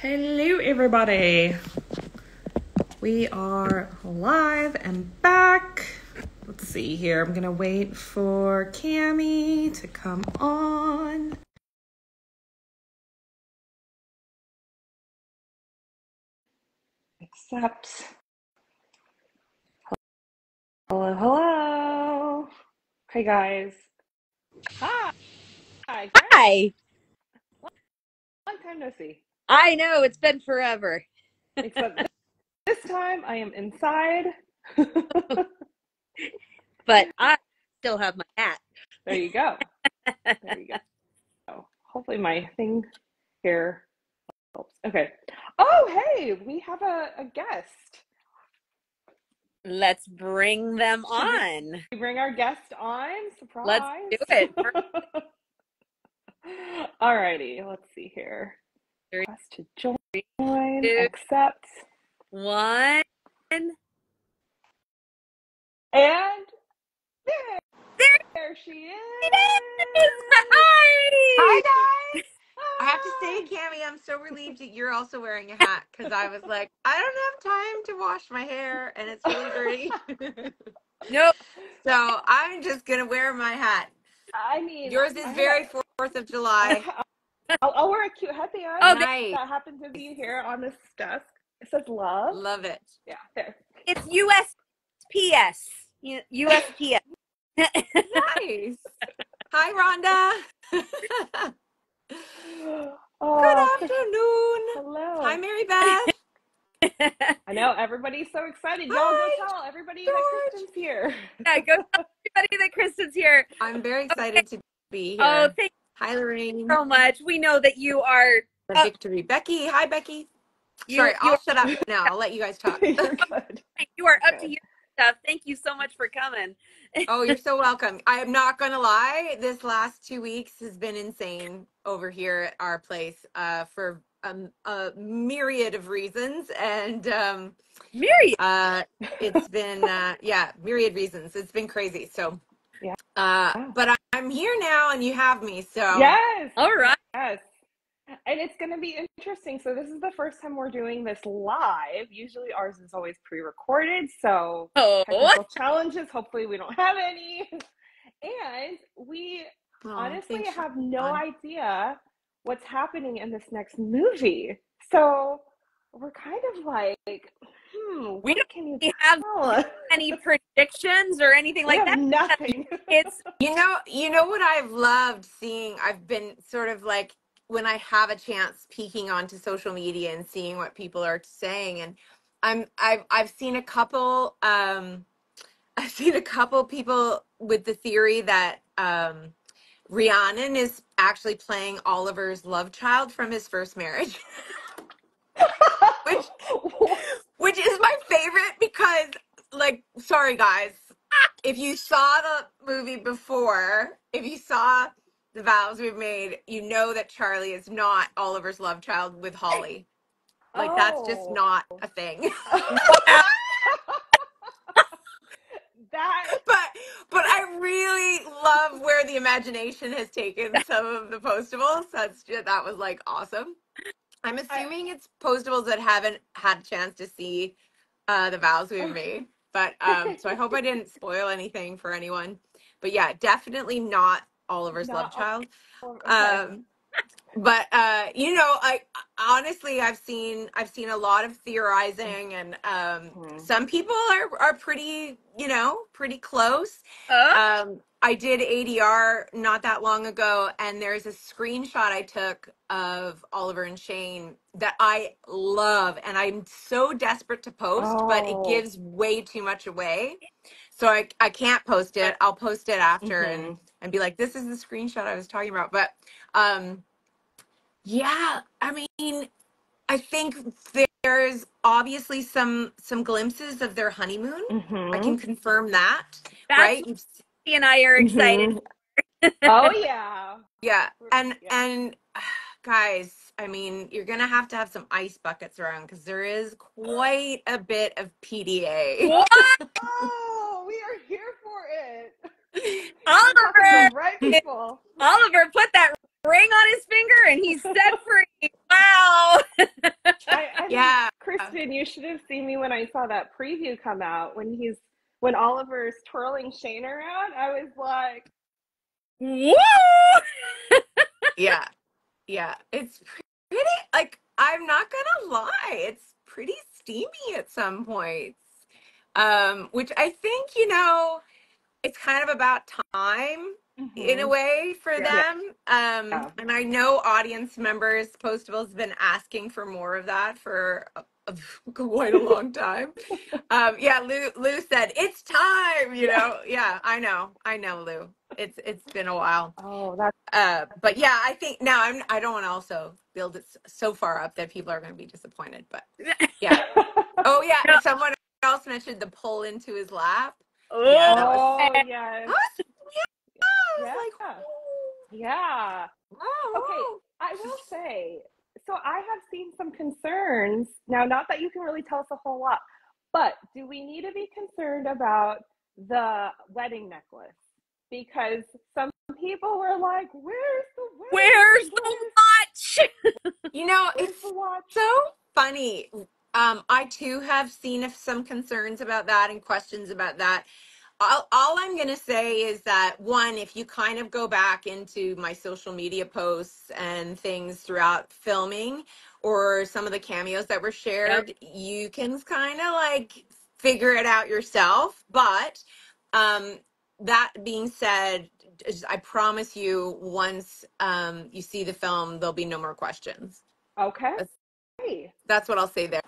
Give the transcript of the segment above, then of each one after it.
Hello, everybody. We are live and back. Let's see here. I'm gonna wait for Cammie to come on. Accept. Hello, hello. Hey, guys. Hi. Hi. Hi. Long time no see. I know, it's been forever. Except this time I am inside. But I still have my hat. There you go. There you go. Hopefully my thing here helps. Okay. Oh, hey, we have a guest. Let's bring them on. We bring our guest on? Let's Surprise. do it. Alrighty, let's see here. Three, Request to join, two, accept. one. And there she is. Hi. Hi guys! I have to say, Cammie, I'm so relieved that you're also wearing a hat because I was like, I don't have time to wash my hair and it's really dirty. Nope. So I'm just going to wear my hat. I mean, Yours is very 4th of July. I'll wear a cute headband. Oh, Nice. That happens to be here on this desk. It says love. Love it. Yeah, there. it's USPS. USPS. Nice. Hi, Rhonda. Oh, Good afternoon. hello. Hi, Mary Beth. I know everybody's so excited. Y'all Hi, go tell everybody George. that Kristin's here. Yeah, go tell everybody that Kristin's here. I'm very excited to be here. Oh, thank Hi, Lorraine. you so much. We know that you are The victory. Becky. Hi, Becky. you Sorry, I'll are shut up now. I'll let you guys talk. You're good. you are up to Good. your stuff. Thank you so much for coming. Oh, you're so welcome. I am not going to lie. This last 2 weeks has been insane over here at our place for a myriad of reasons. And Myriad. it's been, myriad reasons. It's been crazy. So, Yeah. but I'm here now and you have me. So, Yes. All right. Yes. And it's going to be interesting. So this is the first time we're doing this live. Usually ours is always pre-recorded. So Oh, technical challenges. Hopefully we don't have any. And we honestly thanks, have no Sean. idea what's happening in this next movie. So we're kind of like, we what can you don't have tell us? any predictions or anything We like have that. nothing. It's You know what I've loved seeing? I've been sort of like when I have a chance peeking onto social media and seeing what people are saying, and I've seen a couple I've seen a couple people with the theory that Rhiannon is actually playing Oliver's love child from his first marriage, which which is my favorite because, like, sorry guys, if you saw the movie before, if you saw the vows we've made, you know that Charlie is not Oliver's love child with Holly. Like, that's just not a thing. That but I really love where the imagination has taken some of the postables. That was like awesome. I'm assuming it's postables that haven't had a chance to see the vows we've made. But so I hope I didn't spoil anything for anyone. But yeah, definitely not Oliver's love not child. okay. But I honestly I've seen a lot of theorizing, and some people are pretty, pretty close. I did ADR not that long ago, and there's a screenshot I took of Oliver and Shane that I love, and I'm so desperate to post, but it gives way too much away. So I can't post it. I'll post it after and be like, this is the screenshot I was talking about. But yeah, I mean, I think there's obviously some glimpses of their honeymoon. I can confirm that, that's right? what he and I are excited. Oh yeah. Yeah, and guys, I mean, you're gonna have to have some ice buckets around because there is quite a bit of PDA. What? Oh, we are here for it. Oliver, Right people. Oliver put that ring on his finger and he's set free. Wow. Yeah. Kristin, you should have seen me when I saw that preview come out when Oliver's twirling Shane around. I was like, Woo! Yeah. Yeah. It's pretty, like, I'm not gonna lie, it's pretty steamy at some points. Which I think, it's kind of about time in a way for yeah. them. And I know audience members, Postables, have been asking for more of that for quite a long time. Yeah, Lou said it's time. Yeah, I know, Lou. It's been a while. Oh, that's But yeah, I think now I don't want to also build it so far up that people are going to be disappointed. But yeah. Oh yeah, and someone else mentioned the pull into his lap. Yeah, that was. oh yes. I was Yeah. like, Yeah. oh, Okay, I will say, so I have seen some concerns. Now, not that you can really tell us a whole lot, but do we need to be concerned about the wedding necklace? Because some people were like, Where's the watch? where's it's the watch? so funny. I too have seen some concerns about that and questions about that. All I'm going to say is that, one, if you kind of go back into my social media posts and things throughout filming or some of the cameos that were shared, you can kind of like figure it out yourself. But that being said, I promise you, once you see the film, there'll be no more questions. Okay. That's what I'll say there.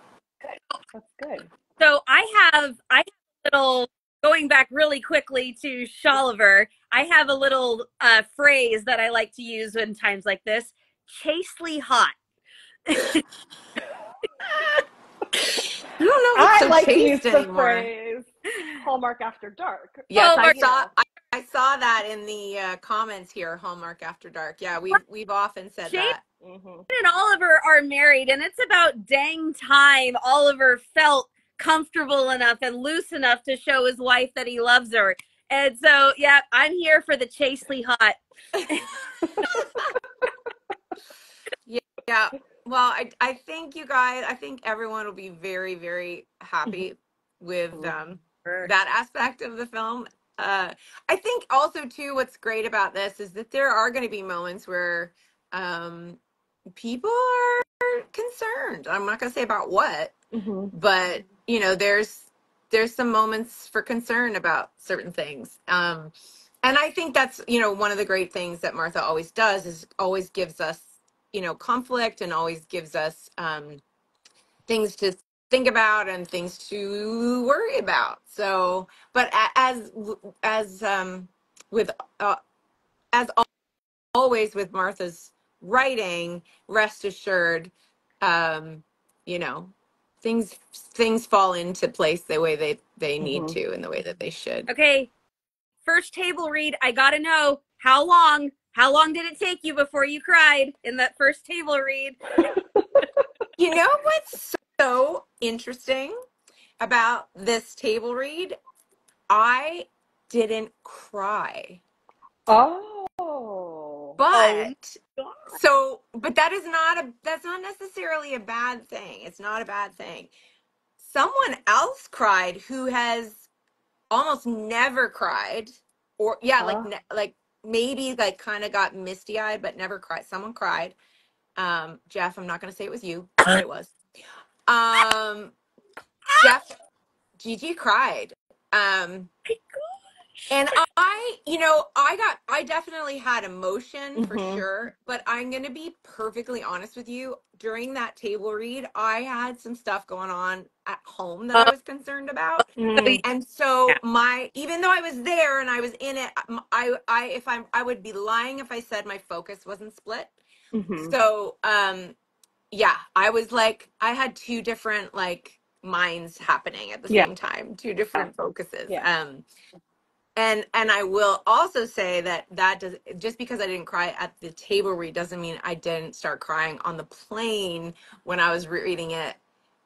That's good. So I have a little, going back really quickly to Sholiver, I have a little phrase that I like to use in times like this: chastely hot. I don't know if it's I so like to use chaste the anymore. phrase Hallmark After Dark. Yes, Hallmark. I saw that in the comments here. Hallmark After Dark. Yeah, we've often said Shane that. and Oliver are married, and it's about dang time Oliver felt comfortable enough and loose enough to show his wife that he loves her. And so, yeah, I'm here for the chastely hot. Yeah. Well, I think you guys, I think everyone will be very, very happy with that aspect of the film. I think also too, what's great about this is that there are going to be moments where people are concerned. I'm not going to say about what, but there's some moments for concern about certain things. And I think that's, one of the great things that Martha always does is always gives us, conflict, and always gives us things to think about and things to worry about. So, but with as always with Martha's writing, rest assured, you know, things fall into place the way they need to, and the way that they should. Okay, first table read. I gotta know how long. How long did it take you before you cried in that first table read? You know what's so interesting about this table read? I didn't cry. Oh. But but that's not necessarily a bad thing. It's not a bad thing. Someone else cried who has almost never cried, or like maybe like kind of got misty-eyed but never cried. Someone cried. Jeff, I'm not going to say it was you, but it was. Jeff, Gigi cried. And I definitely had emotion for sure, but I'm going to be perfectly honest with you. During that table read, I had some stuff going on at home that I was concerned about. And so even though I was there and I was in it, I would be lying if I said my focus wasn't split. So, yeah, I was like, I had two different like minds happening at the same time, two different focuses. And I will also say that does, just because I didn't cry at the table read doesn't mean I didn't start crying on the plane when I was reading it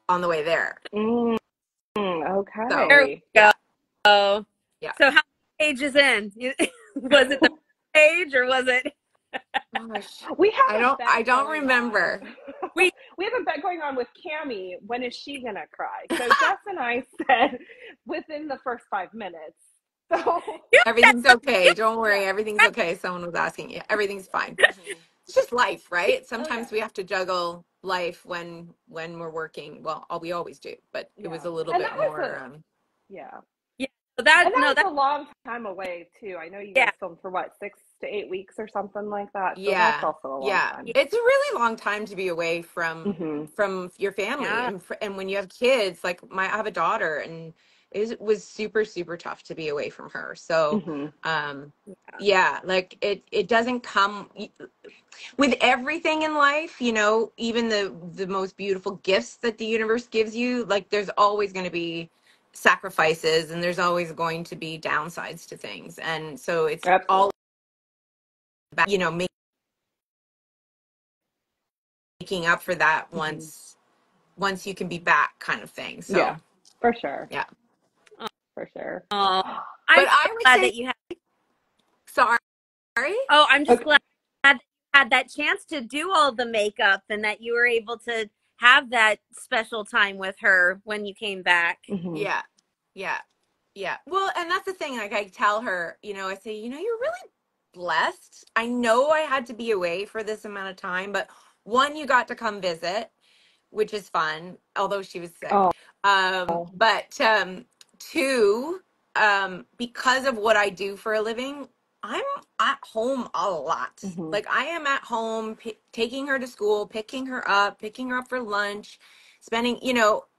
on the way there. Okay. So, There we go. Oh, yeah. So how many pages in? Was it the page or was it? We have I don't remember. We we have a bet going on with Cammie. When is she gonna cry? So Jess and I said within the first 5 minutes. So Everything's okay. Don't worry. yeah. Everything's okay. Someone was asking. Yeah, everything's fine. Mhm. It's just life, right? Oh yeah. Sometimes we have to juggle life when we're working. Well, we always do, but it was Yeah. a little And bit that was more. yeah. yeah. So that And that no, was that a long time away too. I know you guys yeah. filmed for what, 6 to 8 weeks or something like that. So that's Yeah, also a long yeah. time. Yeah. It's a really long time to be away Mhm. from your family, Yeah. and when you have kids, like I have a daughter, and it was super tough to be away from her. So, Mhm. um, Yeah. yeah, like it doesn't come with everything in life, even the most beautiful gifts that the universe gives you. Like there's always going to be sacrifices, and there's always going to be downsides to things, and so it's all Absolutely. about making up for that Mhm. once you can be back, kind of thing. Yeah. So For sure. yeah, For sure. Oh, but I'm so I would glad say that you had. sorry. Oh, I'm just Okay. glad that you had that chance to do all the makeup and that you were able to have that special time with her when you came back. Mhm. Yeah, yeah, yeah. Well, and that's the thing. Like I tell her, I say, you're really blessed. I know I had to be away for this amount of time, but one, you got to come visit, which is fun, although she was sick. Oh. But two, because of what I do for a living, I'm at home a lot. Mhm. Like I am at home taking her to school, picking her up for lunch, spending,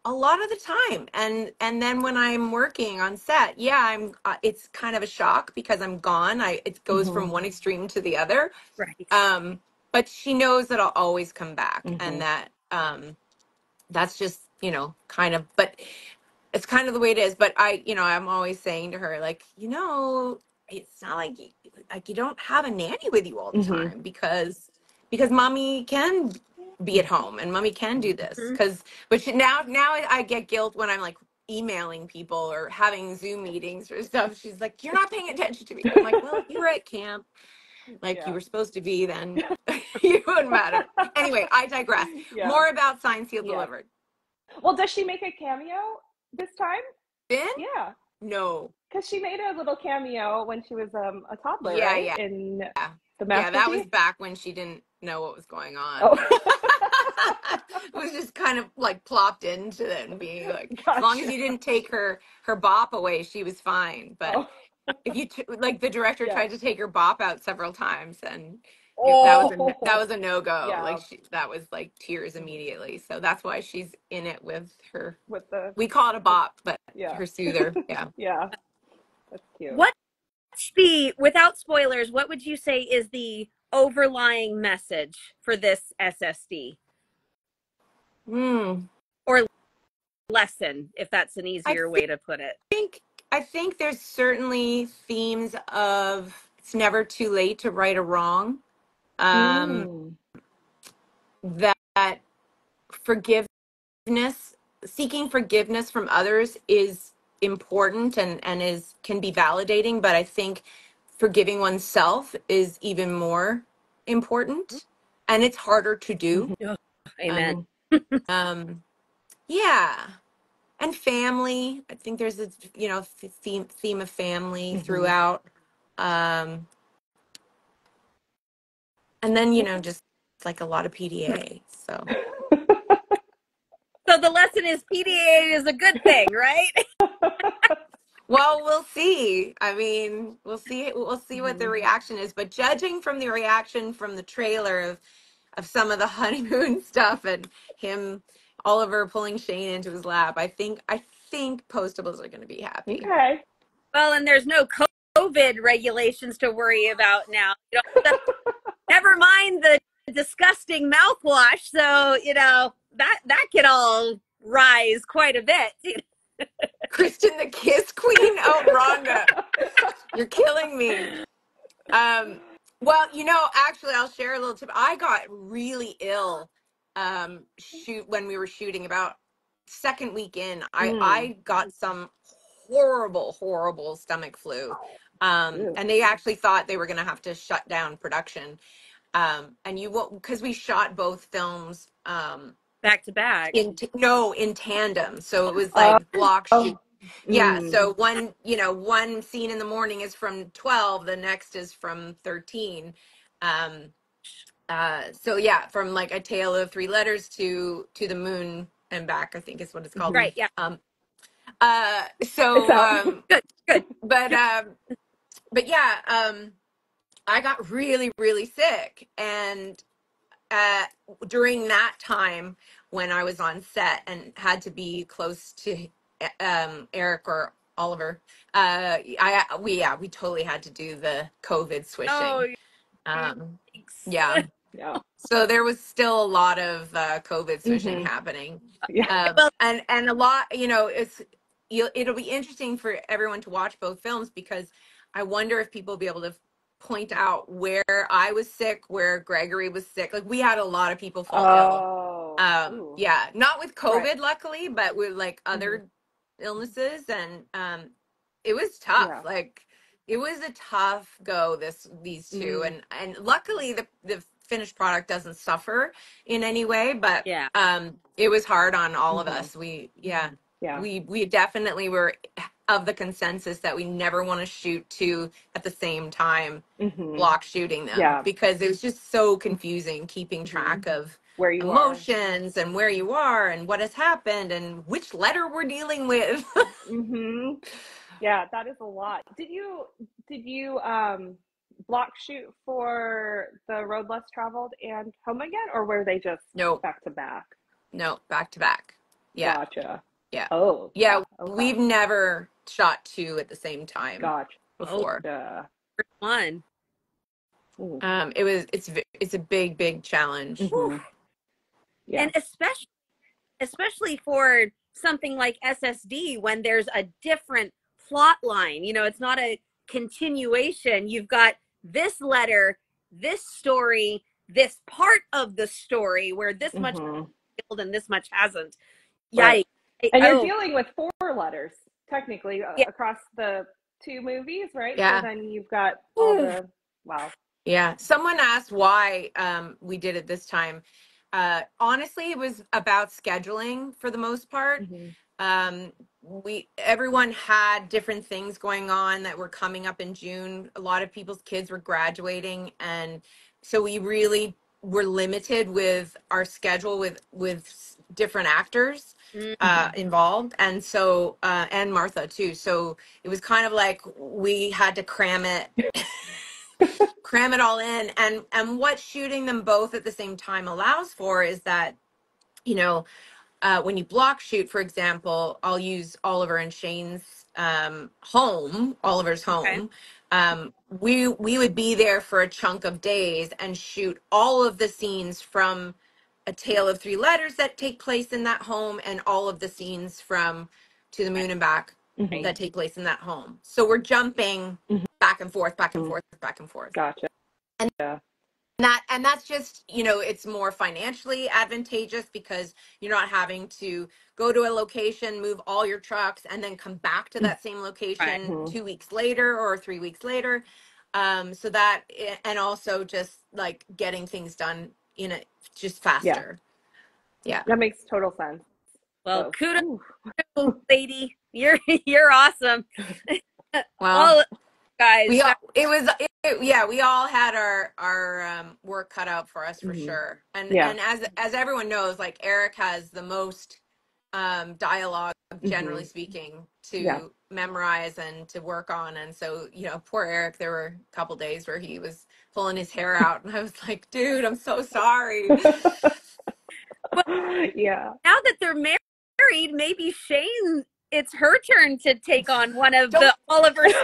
a lot of the time. And then when I'm working on set, yeah, it's kind of a shock because I'm gone. It goes from Mhm. one extreme to the other. Right. But she knows that I'll always come back, and Mhm. that that's just, kind of, but it's kind of the way it is. But I'm always saying to her, like, it's not like you don't have a nanny with you all the Mhm. time, because mommy can be at home and mommy can do this. Mhm. But now I get guilt when I'm like emailing people or having Zoom meetings or stuff. She's like, you're not paying attention to me. I'm like, well, you were at camp, like you Yeah. were supposed to be then. You wouldn't matter. Anyway, I digress. Yeah. More about Signed, Sealed, Yes. Delivered. Well, does she make a cameo this time? Ben? Yeah. No. Because she made a little cameo when she was a toddler, Yeah, right? yeah. In the Yeah, that was masterpiece. back when she didn't know what was going on. Oh. It was just kind of like plopped into it and being like, as long as Gotcha. you didn't take her bop away, she was fine. But Oh. if like the director Yeah. tried to take her bop out several times, and that Oh. was a no go. Yeah. Like that was like tears immediately. So that's why she's in it with her. With the, We call it a the bop, but yeah. her soother. Yeah. Yeah. That's cute. What's without spoilers, what would you say is the overlying message for this SSD Hmm. or lesson, if that's an I easier way to put it? think I think there's certainly themes of it's never too late to right a wrong. Um, Mm. that forgiveness, seeking forgiveness from others is important, and is can be validating, but I think forgiving oneself is even more important, and it's harder to do. Mhm. Oh, amen. Mhm. Um, yeah. And family, I think there's a theme of family Mhm. throughout. Um, and then Okay. just like a lot of PDA. So So the lesson is PDA is a good thing, right? well, we'll see. I mean, we'll see what the Mhm. reaction is, but judging from the reaction from the trailer of some of the honeymoon stuff and him Oliver pulling Shane into his lap, I think postables are going to be happy. Okay. Well, and there's no COVID regulations to worry about now. Never mind the disgusting mouthwash. So, that could all rise quite a bit. Kristen the Kiss Queen? Oh, Rhonda, you're killing me. Well, actually, I'll share a little tip. I got really ill shoot when we were shooting about second week in. I Mm. I got some horrible stomach flu. Ew. And they actually thought they were going to have to shut down production. And you won't, because we shot both films Back to back. in tandem. So it was like block shoot. Yeah. Mm. So one scene in the morning is from 12, the next is from 13. Um, so yeah, from like A Tale of Three Letters to the Moon and Back, I think is what it's called. Right. Yeah. It's out. Good. Good. But yeah, I got really, really sick. And during that time when I was on set and had to be close to Eric or Oliver, we totally had to do the COVID swishing. Oh, thanks. Yeah. Yeah. So there was still a lot of COVID swishing Mhm. happening. Yeah. Well, And a lot, it'll be interesting for everyone to watch both films, because I wonder if people will be able to point out where I was sick, where Gregory was sick. Like, we had a lot of people fall ill. Oh. Ooh. Yeah, not with COVID, Right. luckily, but with like Mhm. other illnesses. And it was tough. Yeah. Like, it was a tough go, these two. Mm. And luckily the finished product doesn't suffer in any way, but yeah. it was hard on all of Mhm. us. Yeah. We definitely were of the consensus that we never want to shoot two at the same time, Mhm. block shooting them, Yeah. because it was just so confusing keeping track of Where you are. emotions and where you are and what has happened and which letter we're dealing with. Mhm. Yeah, that is a lot. Did you block shoot for The Road Less Traveled and Home Again, or were they just No, back to back? no, back to back. Yeah, Gotcha. yeah, Oh, yeah. okay. We've never shot two at the same time Gotcha. before. First one. Ooh. It's a big challenge. Mhm. Yeah. And especially for something like SSD, when there's a different plot line. It's not a continuation. You've got this letter, this story, this part of the story where this much Mhm. killed and this much hasn't. Right. Yikes. And you're Oh, dealing with 4 letters technically yeah. across the 2 movies, right? Yeah. So then you've got all the wow. Yeah. Someone asked why we did it this time. Honestly, it was about scheduling for the most part. Mhm. Everyone had different things going on that were coming up in June. A lot of people's kids were graduating, and so we really were limited with our schedule with different actors involved, and so and Martha too. So it was kind of like we had to cram it all in. And what shooting them both at the same time allows for is that, when you block shoot, for example, I'll use Oliver and Shane's home, Oliver's Okay. home. We would be there for a chunk of days and shoot all of the scenes from A Tale of Three Letters that take place in that home, and all of the scenes from To the Moon and Back Mhm. that take place in that home. So we're jumping back and forth, back and forth, back and forth. Gotcha. And Yeah. that's just, it's more financially advantageous, because you're not having to go to a location, move all your trucks, and then come back to that same location Mhm. 2 weeks later or 3 weeks later. So that, and also just like getting things done just Yeah. faster. Yeah. That makes total sense. Well, So, kudos, lady. You're awesome. Well, All guys. we all had our work cut out for us, for Mhm. sure. And Yeah. and as everyone knows, like, Eric has the most dialogue, generally speaking, to Yeah. memorize and to work on. And so, poor Eric, there were a couple days where he was pulling his hair out, and I was like, dude, I'm so sorry. Yeah. Now that they're married, maybe Shane, it's her turn to take on one of Don't- the Oliver's.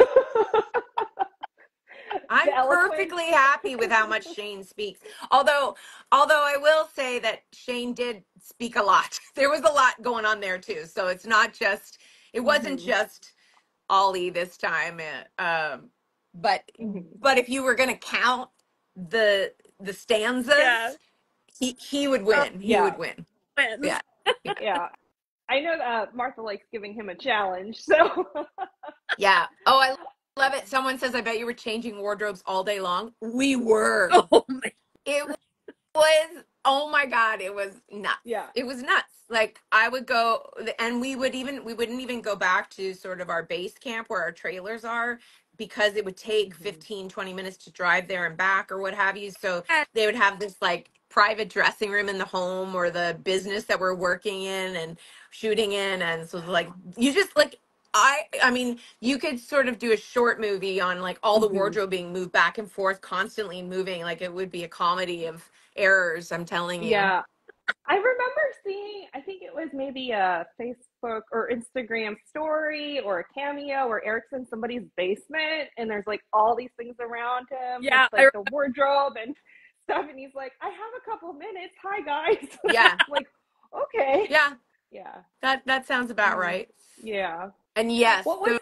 I'm perfectly happy with how much Shane speaks. Although I will say that Shane did speak a lot. There was a lot going on there too. So it wasn't just Ollie this time. But if you were gonna count the stanzas, Yeah. he would win. He would win. Yeah. Yeah. I know that Martha likes giving him a challenge, so Yeah. Oh, I love it. Someone says, I bet you were changing wardrobes all day long. We were. Oh my. It was, oh my God, it was nuts. Yeah. It was nuts. Like I would go, and we wouldn't even go back to sort of our base camp where our trailers are, because it would take Hmm. 15-20 minutes to drive there and back or what have you. So they would have this like private dressing room in the home or the business that we're working in and shooting in. And so like, you just like, I mean, you could sort of do a short movie on like all the Hmm. wardrobe being moved back and forth, constantly moving. Like it would be a comedy of errors, I'm telling you. Yeah. I remember seeing, I think it was maybe a Facebook or Instagram story or a cameo where Eric's in somebody's basement and there's like all these things around him with Yeah, like the wardrobe and stuff. And he's like, I have a couple minutes. Hi, guys. Yeah. Like, okay. Yeah. Yeah. That sounds about Hmm. right. Yeah. And yes, What was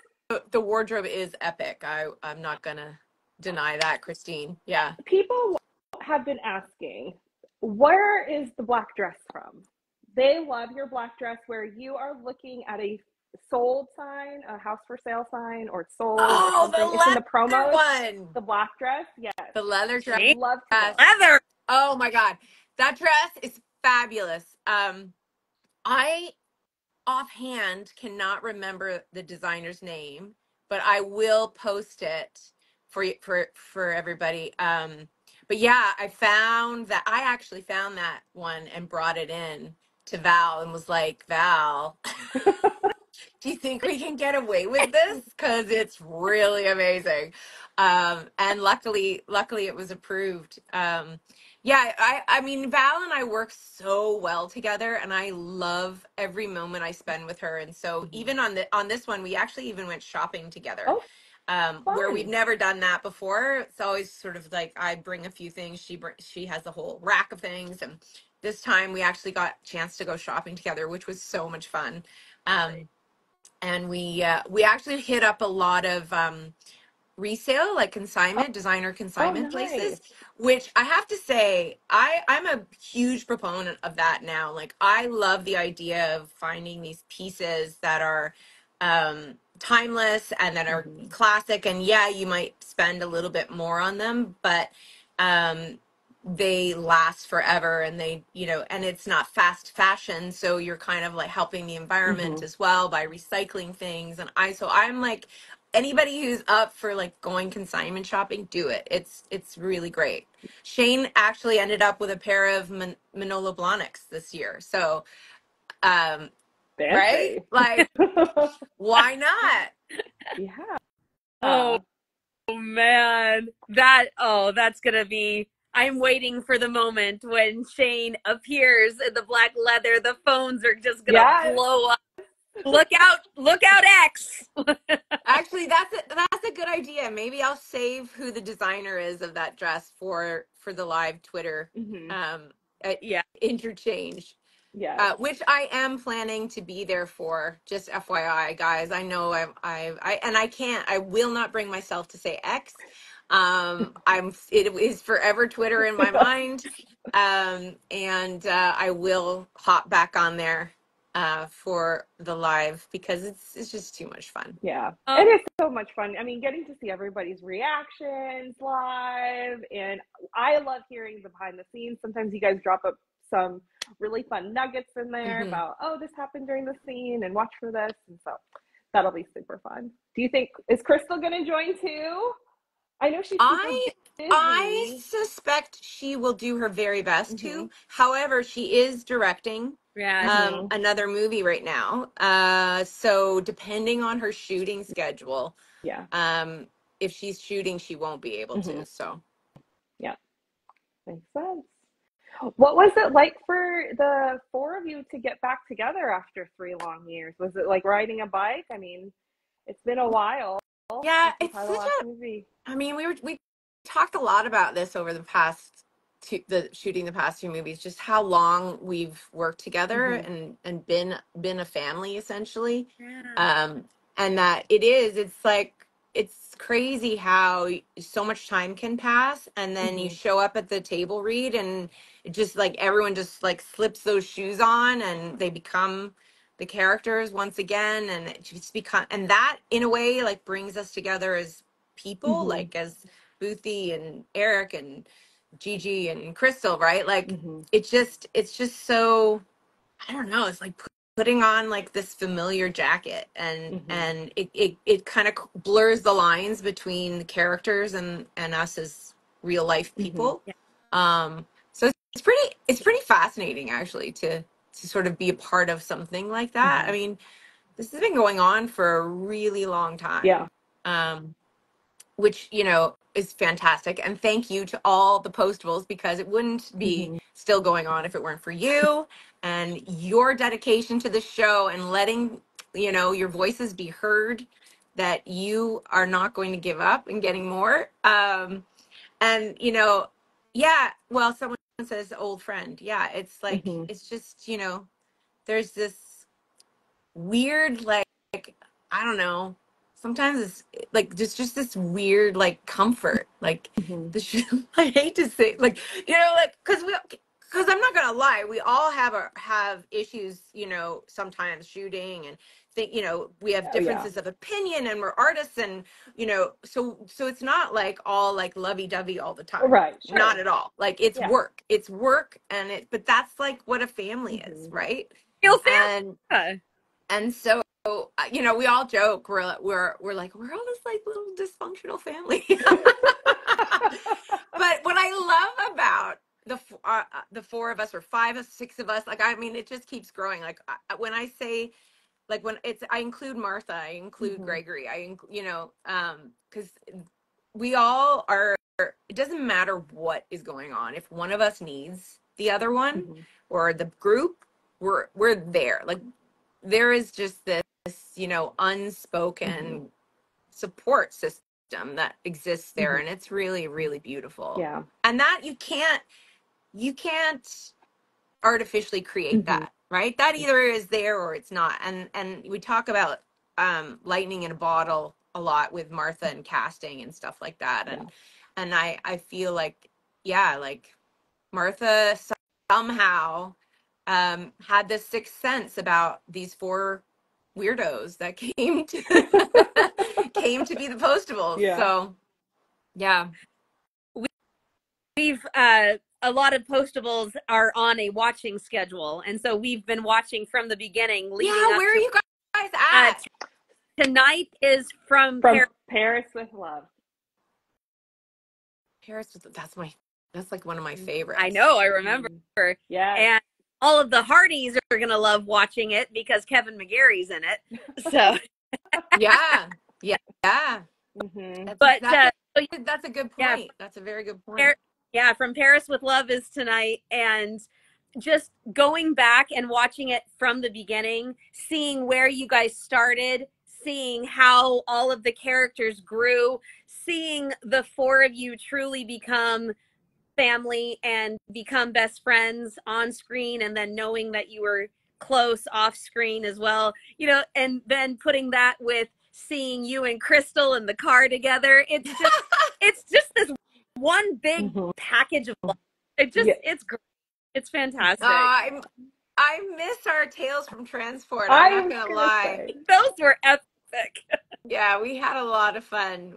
the wardrobe is epic. I'm not gonna deny that, Christine. Yeah. people have been asking, where is the black dress from? They love your black dress where you are looking at a sold sign, a house for sale sign, or it's sold or Oh, something. It's in the the leather promos. one. The black dress, yes. The leather dress. I'd Shane love to know. Leather. Oh my God. That dress is fabulous. I offhand cannot remember the designer's name, but I will post it for everybody. But yeah, I actually found that one and brought it in to Val and was like, Val, do you think we can get away with this? Because it's really amazing. And luckily it was approved. Yeah, I mean, Val and I work so well together, and I love every moment I spend with her. And so Mhm. even on this one, we actually even went shopping together, Oh, where we've fun. never done that before. It's always sort of like I bring a few things, she has a whole rack of things, and this time we actually got a chance to go shopping together, which was so much fun. And we actually hit up a lot of resale, like Oh, consignment, designer oh, consignment nice. places, which I have to say, I'm a huge proponent of that now. Like I love the idea of finding these pieces that are timeless and that are Hmm. classic. And yeah, you might spend a little bit more on them, but um they last forever, and they, and it's not fast fashion, so you're kind of like helping the environment Hmm. as well by recycling things. And I'm like, anybody who's up for like going consignment shopping, do it. It's really great. Shane actually ended up with a pair of Manolo Blahniks this year. So, right? Fancy. Like, why not? Yeah. Oh man, that's gonna be. I'm waiting for the moment when Shane appears in the black leather. The phones are just gonna Yes. blow up. Look out, X. Actually, that's a good idea. Maybe I'll save who the designer is of that dress for the live Twitter Hmm. um Yeah. interchange. Yes. Which I am planning to be there for. Just FYI, guys. I know I will not bring myself to say X. It is forever Twitter in my mind. And I will hop back on there for the live because it's just too much fun. Yeah, Oh, it is so much fun. I mean, getting to see everybody's reactions live, and I love hearing the behind the scenes. Sometimes you guys drop up some really fun nuggets in there Hmm. about, oh, this happened during the scene, and watch for this, and so that'll be super fun. Do you think is Crystal going to join too? I know she's super I I busy. suspect she will do her very best Hmm. to. However, she is directing yeah. Hmm. another movie right now. So depending on her shooting schedule, Yeah. um, if she's shooting, she won't be able Hmm. to. So Yeah, makes sense. What was it like for the four of you to get back together after 3 long years? Was it like riding a bike? I mean, it's been a while yeah, since you've it's had a such last a. movie. I mean, we talked a lot about this over the past the shooting the past few movies, just how long we've worked together Hmm. and been a family essentially. Yeah. Um, and that it's like it's crazy how so much time can pass, and then you Hmm. show up at the table read, and it just like everyone just like slips those shoes on, and they become the characters once again, and it just become, and that in a way like brings us together as people, Hmm. like as Boothie and Eric and Gigi and Crystal, right? Like Mm-hmm. it's just so, I don't know, it's like putting on like this familiar jacket, and Mm-hmm. it kind of blurs the lines between the characters and us as real life Mm-hmm. people. So it's pretty fascinating actually to sort of be a part of something like that. Mm-hmm. I mean, this has been going on for a really long Yeah. time. Which, is fantastic. And thank you to all the postables, because it wouldn't be Mm-hmm. still going on if it weren't for you and your dedication to the show and letting, your voices be heard, that you are not going to give up and getting more. And, yeah, well, someone says old friend. Yeah, it's like, Mm-hmm. it's just, there's this weird, like, I don't know, sometimes it's like just this weird like comfort, like Mm-hmm. the I hate to say, like, like, because I'm not gonna lie, we all have issues, sometimes shooting, and think, we have Oh yeah. differences of opinion, and we're artists, and so it's not like all like lovey-dovey all the time. Right. Not Sure. at all. Like Yeah. it's work, but that's like what a family is, Mm-hmm. right? Real and family. and so, we all joke. We're like, we're all this like little dysfunctional family. But what I love about the four of us, or five or six of us, like, I mean, it just keeps growing. Like, when I say, like, when I include Martha, I include Mm-hmm. Gregory, because we all are. It doesn't matter what is going on. If one of us needs the other one, Mm-hmm. or the group, we're there. Like, there is just this, Mm-hmm. unspoken support system that exists there, Mm-hmm. and it's really, really beautiful. Yeah. And that you can't artificially create Mm-hmm. that, right? That either is there or it's not. And we talk about lightning in a bottle a lot with Martha and casting and stuff like that. Yeah. And I feel like, yeah, like Martha somehow had this sixth sense about these four weirdos that came to came to be the postables. Yeah. So yeah. We've a lot of postables are on a watching schedule, and so we've been watching from the beginning, leading Yeah, up where are to you guys uh, at? tonight is from From Paris with Love. Paris, that's like one of my I favorites. know, I remember. Yes. And all of the Hardys are going to love watching it because Kevin McGarry's in it. So, Yeah. Yeah. Yeah. Mm-hmm. but That's a good yeah, point. That's a very good point. yeah, from Paris with Love is tonight, and just going back and watching it from the beginning, seeing where you guys started, seeing how all of the characters grew, seeing the four of you truly become family and become best friends on screen, and then knowing that you were close off screen as well, and then putting that with seeing you and Crystal in the car together. It's just this one big Mm-hmm. package of love. Yeah. It's great. It's fantastic. I miss our Tales from Transport. I'm I not was gonna gonna lie. say. Those were epic. Yeah, we had a lot of fun.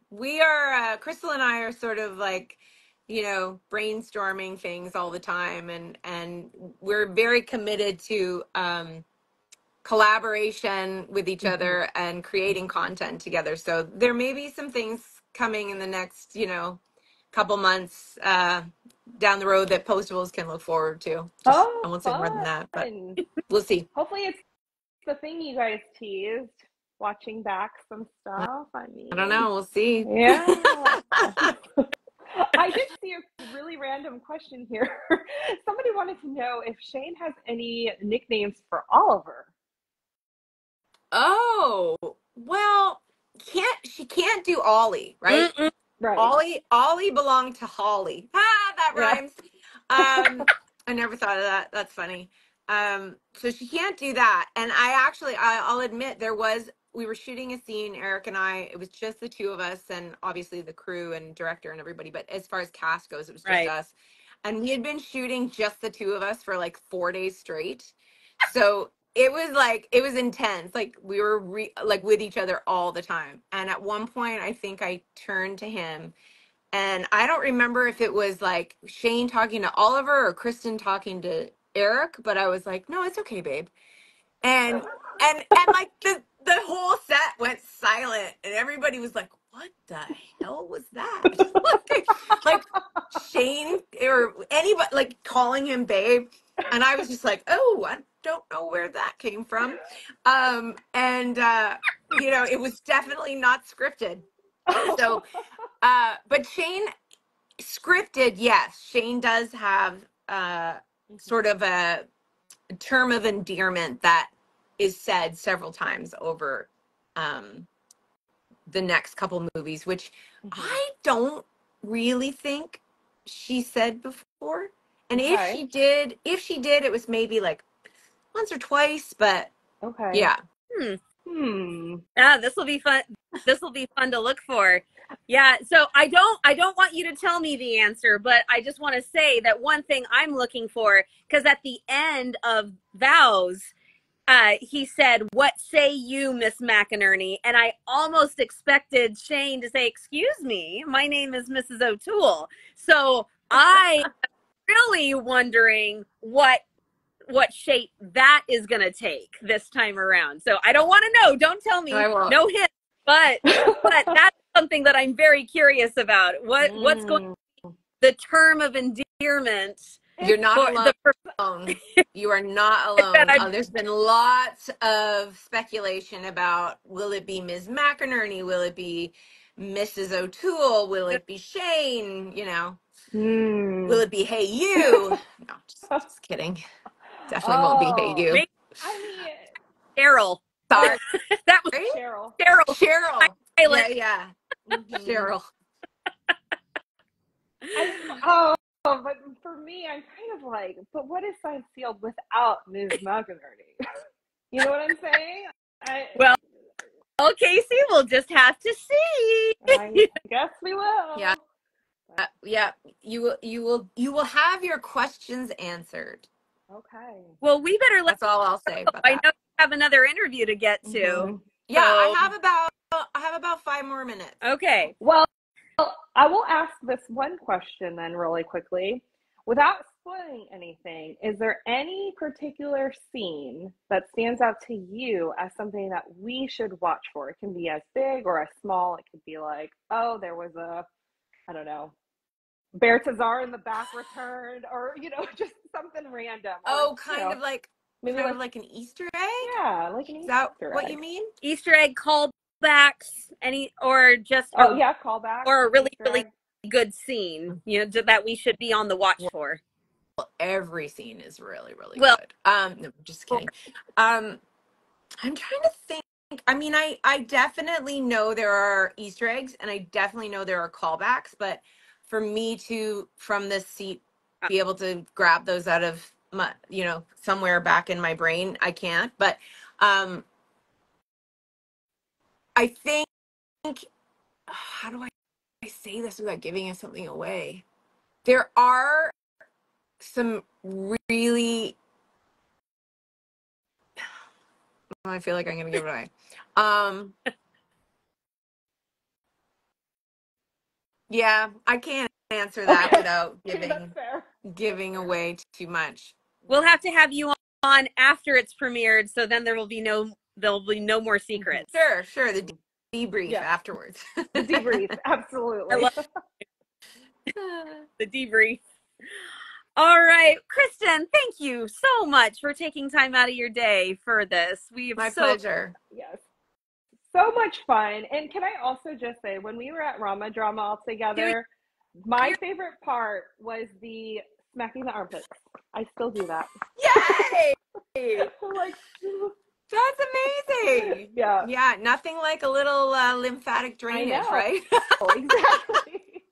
We are, Crystal and I are sort of like, brainstorming things all the time, and we're very committed to collaboration with each Mm-hmm. other and creating content together. So there may be some things coming in the next, couple months down the road that postables can look forward to. Just, Oh, I won't say more than that, but fun. we'll see. Hopefully it's the thing you guys teased. Watching back some stuff. I I don't mean, know. We'll see. yeah. I did see a really random question here. Somebody wanted to know if Shane has any nicknames for Oliver. Oh, well, she can't do Ollie, right? Mm-mm. Right. Ollie belonged to Holly. Ah, that Yeah. rhymes. I never thought of that. That's funny. So she can't do that. And I'll admit, we were shooting a scene, Eric and I, it was just the two of us, and obviously the crew and director and everybody, but as far as cast goes, it was just Right. us. And we had been shooting just the two of us for like 4 days straight. So it was intense. Like, we were like with each other all the time. And at one point, I think I turned to him And I don't remember if it was like Shane talking to Oliver or Kristin talking to Eric, but I was like, no, it's okay, babe. And like the whole set went silent and everybody was like, what the hell was that? like Shane or anybody like calling him babe. And I was just like, oh, I don't know where that came from. It was definitely not scripted. So but Shane scripted, yes. Shane does have sort of a term of endearment that is said several times over the next couple movies, which I don't really think she said before. And if she did, it was maybe like once or twice, but yeah. Yeah, this will be fun. This will be fun to look for. Yeah, so I don't want you to tell me the answer, but I just want to say that one thing I'm looking for, because at the end of Vows, he said, "What say you, Miss McInerney?" And I almost expected Shane to say, "Excuse me, my name is Mrs. O'Toole." So I am really wondering what shape that is going to take this time around. So I don't want to know. Don't tell me. No hint. But that's something that I'm very curious about. What's going to be the term of endearment? You're not alone. You are not alone. There's been lots of speculation about, will it be Ms. McInerney? Will it be Mrs. O'Toole? Will it be Shane? Will it be Hey You? No, just kidding. Definitely won't be Hey You. I mean, Cheryl. Sorry. That was Cheryl. Cheryl. Yeah. Cheryl. But for me, I'm kind of like, but what is Signed Sealed without Ms. McInerney? You know what I'm saying? Well, Casey, we'll just have to see. I guess we will. Yeah. Yeah. You will have your questions answered. Okay. Well, we better That's all I'll say about I that. know you have another interview to get to. Yeah, I have about 5 more minutes. Okay. Well, I will ask this one question then really quickly. Without spoiling anything, is there any particular scene that stands out to you as something that we should watch for? It can be as big or as small. It could be like, oh, there was I don't know, Bertazar in the back returned, or, just something random. Oh, kind of like an Easter egg? Yeah, like an Easter egg. Is that what you mean? Easter egg callbacks, callbacks, or a really, really good scene, that we should be on the watch for. Well, every scene is really, really good. No, just kidding. I'm trying to think. I mean, I definitely know there are Easter eggs, and I definitely know there are callbacks, but for me to, from this seat, be able to grab those out of my, somewhere back in my brain, I can't. But I think, how do I say this without giving something away? There are some really, I feel like I'm going to give it away. Yeah, I can't answer that without giving away too much. We'll have to have you on after it's premiered, so then there will be no more secrets. Sure. The debrief afterwards. The debrief, absolutely. The debrief. All right, Kristin, thank you so much for taking time out of your day for this. My pleasure. Yes. So much fun. And can I also just say, when we were at Rama Drama all together, my favorite part was the smacking the armpits. I still do that. Yay! That's amazing. Yeah. Yeah, nothing like a little lymphatic drainage, right? Exactly.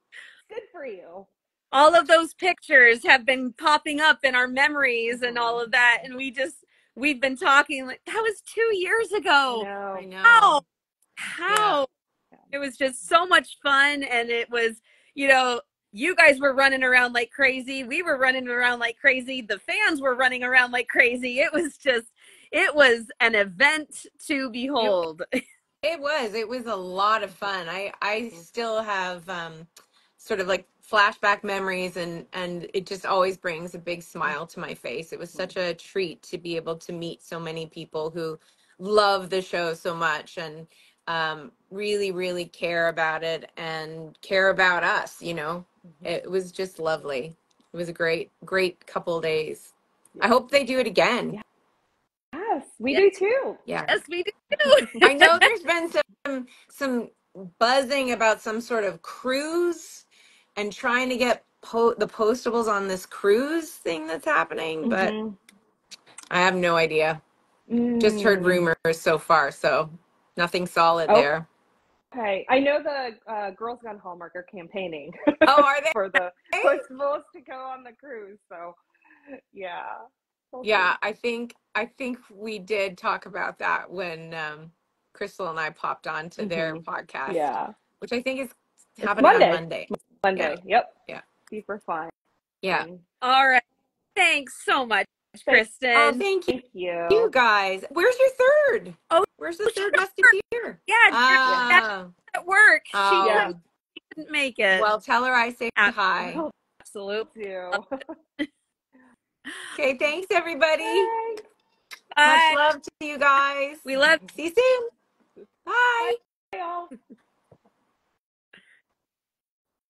Good for you. All of those pictures have been popping up in our memories and all of that, and we've been talking like that was 2 years ago. I know. How? Yeah. It was just so much fun, and it was, you guys were running around like crazy. We were running around like crazy. The fans were running around like crazy. It was an event to behold. It was a lot of fun. I still have sort of like flashback memories, and it just always brings a big smile to my face. It was such a treat to be able to meet so many people who love the show so much, and really, really care about it and care about us, you know. It was just lovely. It was a great, great couple of days. I hope they do it again. Yes, we Yeah. do too. Yeah. Yes, we do. I know there's been some buzzing about some sort of cruise and trying to get the postables on this cruise thing that's happening, but I have no idea. Just heard rumors so far, so nothing solid there. Okay, I know the Girls Gone Hallmark are campaigning Oh, are they? for the postables to go on the cruise. So, yeah. Yeah, I think we did talk about that when Crystal and I popped on to their podcast. Yeah. Which I think is It's happening on Monday. Monday. Yep. Yeah. Super fun. Yeah. All right. Thanks so much, Kristin. Oh, thank you. You guys. Where's your third? Oh, where's the third musketeer? Yeah, at work. Oh. She couldn't make it. Well, tell her I say hi. Absolutely. Okay, thanks everybody. Thanks. Much love to you guys. We love you. See you soon. Bye. Bye, y'all.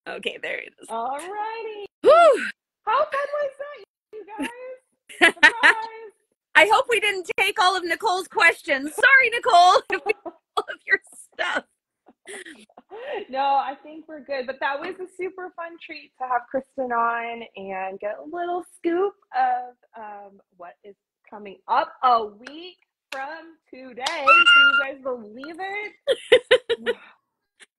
Okay, there it is. All righty. Whew. How fun was that, you guys? Surprise. I hope we didn't take all of Nicole's questions. Sorry, Nicole, if we took all of your stuff. No, I think we're good. But that was a super fun treat to have Kristin on and get a little scoop of what is coming up a week from today. Can you guys believe it?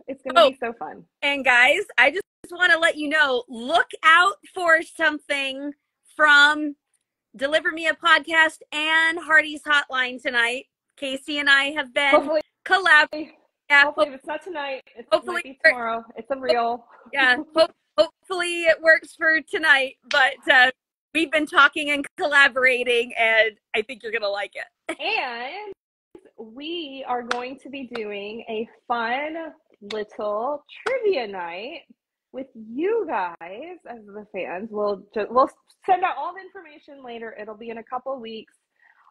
It's going to be so fun. And guys, I just want to let you know, look out for something from Deliver Me a Podcast and Hardy's Hotline tonight. Casey and I have been collaborating. Yeah, hopefully if it's not tonight, it might be tomorrow. It's a real. Yeah, hopefully it works for tonight. But we've been talking and collaborating, and I think you're going to like it. And we are going to be doing a fun little trivia night with you guys as the fans. We'll send out all the information later. It'll be in a couple weeks.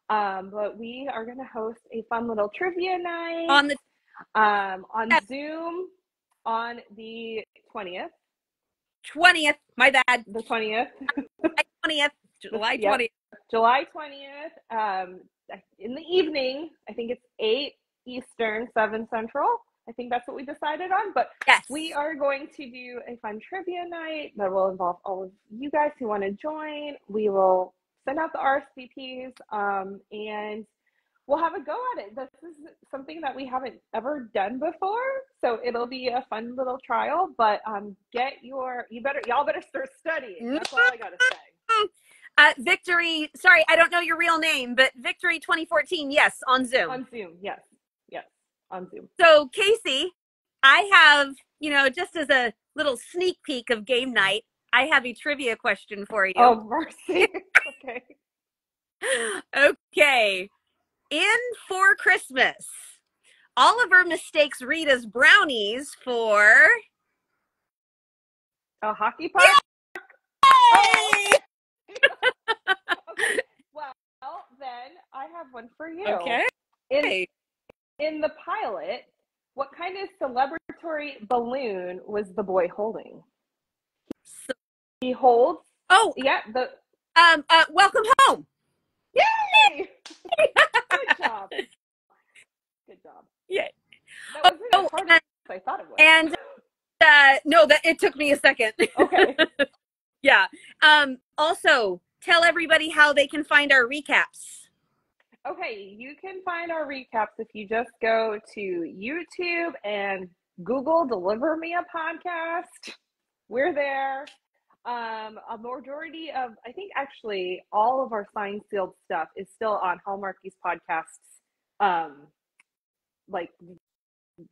But we are going to host a fun little trivia night on Zoom on the 20th. 20th, my bad. The 20th. July 20th. Yep. July 20th. In the evening, I think it's 8 Eastern, 7 Central. I think that's what we decided on. But yes, we are going to do a fun trivia night that will involve all of you guys who want to join. We will send out the RSVPs and we'll have a go at it. This is something that we haven't ever done before, so it'll be a fun little trial. But y'all better start studying. That's all I gotta say. Victory. Sorry, I don't know your real name, but Victory 2014. Yes, on Zoom. On Zoom. Yes, on Zoom. So Casey, I have, just as a little sneak peek of game night, I have a trivia question for you. Oh, mercy. Okay. Okay. In For Christmas, Oliver mistakes Rita's brownies for a hockey puck. Yay! Oh. Okay. Well, then I have one for you. Okay. In the pilot, what kind of celebratory balloon was the boy holding? He holds. Oh, yeah. Welcome Home. Yay! Good job. Good job. Yay. That wasn't as hard as I thought it was. And no, it took me a second. Okay. Yeah. Also, tell everybody how they can find our recaps. Okay, you can find our recaps if you just go to YouTube and Google Deliver Me a Podcast. We're there. A majority of, I think actually all of our signed sealed stuff is still on Hallmarkies Podcasts, like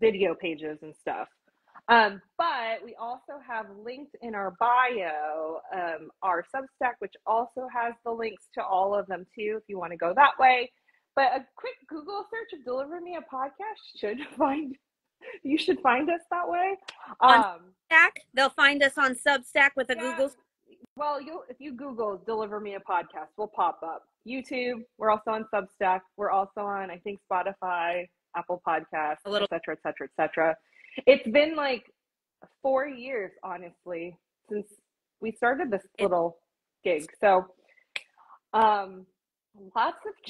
video pages and stuff. But we also have linked in our bio our Substack, which also has the links to all of them too, if you want to go that way. But a quick Google search of Deliver Me a Podcast should find You should find us that way. On Substack, they'll find us on Substack with a Google. Well, if you Google "Deliver Me a Podcast," we'll pop up. YouTube, we're also on Substack. We're also on, I think, Spotify, Apple Podcasts, et cetera, et cetera, et cetera. It's been like 4 years, honestly, since we started this little gig. So, lots have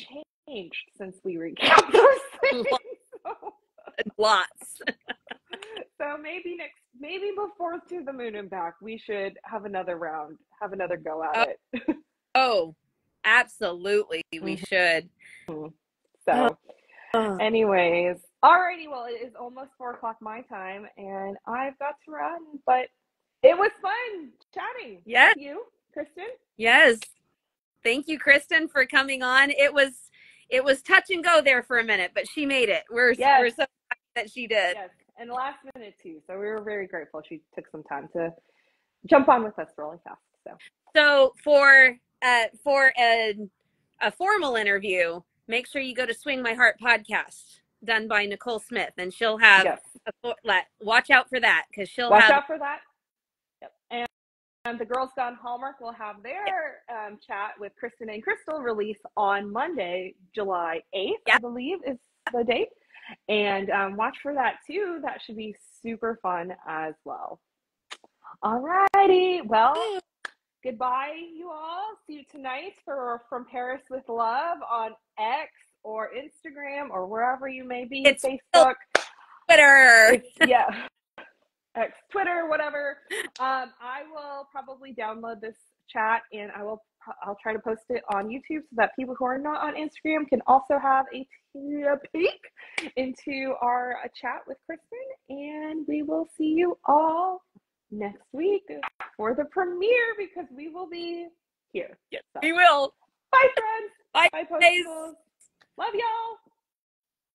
changed since we recapped those things. Lots. So maybe before To the Moon and Back, we should have another round, have another go at it. Oh, absolutely, we should. So, anyways, alrighty. Well, it is almost 4:00 my time, and I've got to run. But it was fun chatting with you, Kristin. Yes. Thank you, Kristin, for coming on. It was touch and go there for a minute, but she made it. We're so happy that she did. Yes, and last minute too. So we were very grateful. She took some time to jump on with us really fast. So for a formal interview, make sure you go to Swing My Heart podcast, done by Nicole Smith, and she'll have watch out for that, because she'll watch out for that. Yep. And the Girls Gone Hallmark will have their chat with Kristin and Crystal release on Monday, July 8th, I believe is the date. And watch for that too. That should be super fun as well. All righty. Well, goodbye, you all. See you tonight for From Paris with Love on X or Instagram or wherever you may be. It's Facebook, Twitter. X, Twitter, whatever. I will probably download this chat and I'll try to post it on YouTube so that people who are not on Instagram can also have a peek into our chat with Kristin. And we will see you all next week for the premiere, because we will be here. Yes, we will. Bye, friends. Bye, Bye, Postables. Love y'all.